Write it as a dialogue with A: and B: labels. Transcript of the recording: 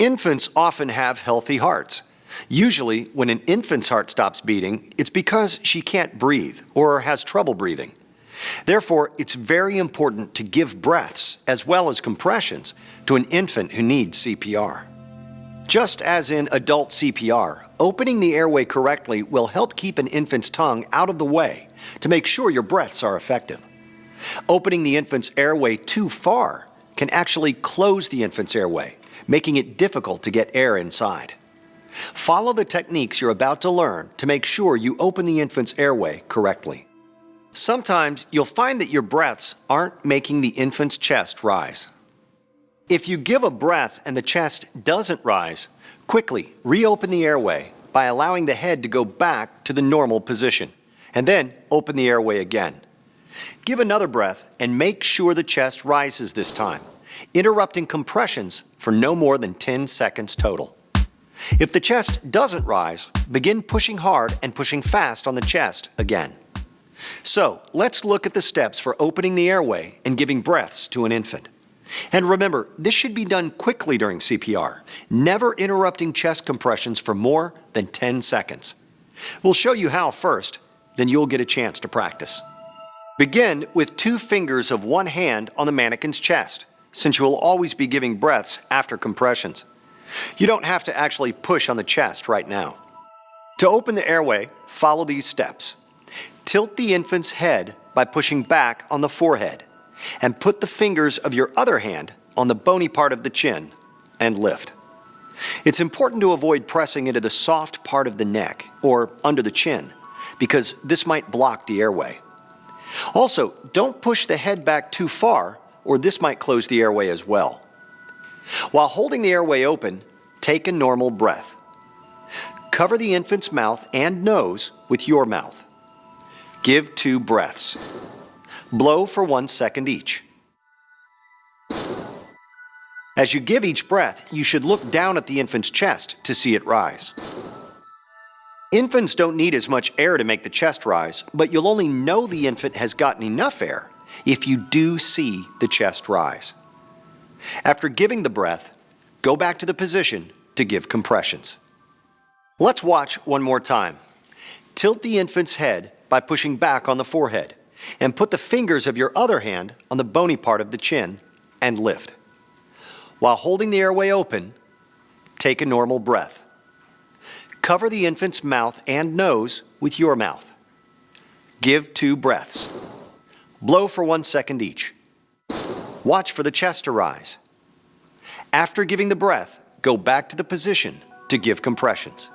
A: Infants often have healthy hearts. Usually, when an infant's heart stops beating, it's because she can't breathe or has trouble breathing. Therefore, it's very important to give breaths as well as compressions to an infant who needs CPR. Just as in adult CPR, opening the airway correctly will help keep an infant's tongue out of the way to make sure your breaths are effective. Opening the infant's airway too far can actually close the infant's airway, making it difficult to get air inside. Follow the techniques you're about to learn to make sure you open the infant's airway correctly. Sometimes you'll find that your breaths aren't making the infant's chest rise. If you give a breath and the chest doesn't rise, quickly reopen the airway by allowing the head to go back to the normal position, and then open the airway again. Give another breath and make sure the chest rises this time, interrupting compressions for no more than 10 seconds total. If the chest doesn't rise, begin pushing hard and pushing fast on the chest again. So, let's look at the steps for opening the airway and giving breaths to an infant. And remember, this should be done quickly during CPR, never interrupting chest compressions for more than 10 seconds. We'll show you how first, then you'll get a chance to practice. Begin with 2 fingers of one hand on the mannequin's chest, since you will always be giving breaths after compressions. You don't have to actually push on the chest right now. To open the airway, follow these steps. Tilt the infant's head by pushing back on the forehead, and put the fingers of your other hand on the bony part of the chin and lift. It's important to avoid pressing into the soft part of the neck or under the chin, because this might block the airway. Also, don't push the head back too far, or this might close the airway as well. While holding the airway open, take a normal breath. Cover the infant's mouth and nose with your mouth. Give 2 breaths. Blow for 1 second each. As you give each breath, you should look down at the infant's chest to see it rise. Infants don't need as much air to make the chest rise, but you'll only know the infant has gotten enough air if you do see the chest rise. After giving the breath, go back to the position to give compressions. Let's watch one more time. Tilt the infant's head by pushing back on the forehead, and put the fingers of your other hand on the bony part of the chin and lift. While holding the airway open, take a normal breath. Cover the infant's mouth and nose with your mouth. Give 2 breaths. Blow for 1 second each. Watch for the chest to rise. After giving the breath, go back to the position to give compressions.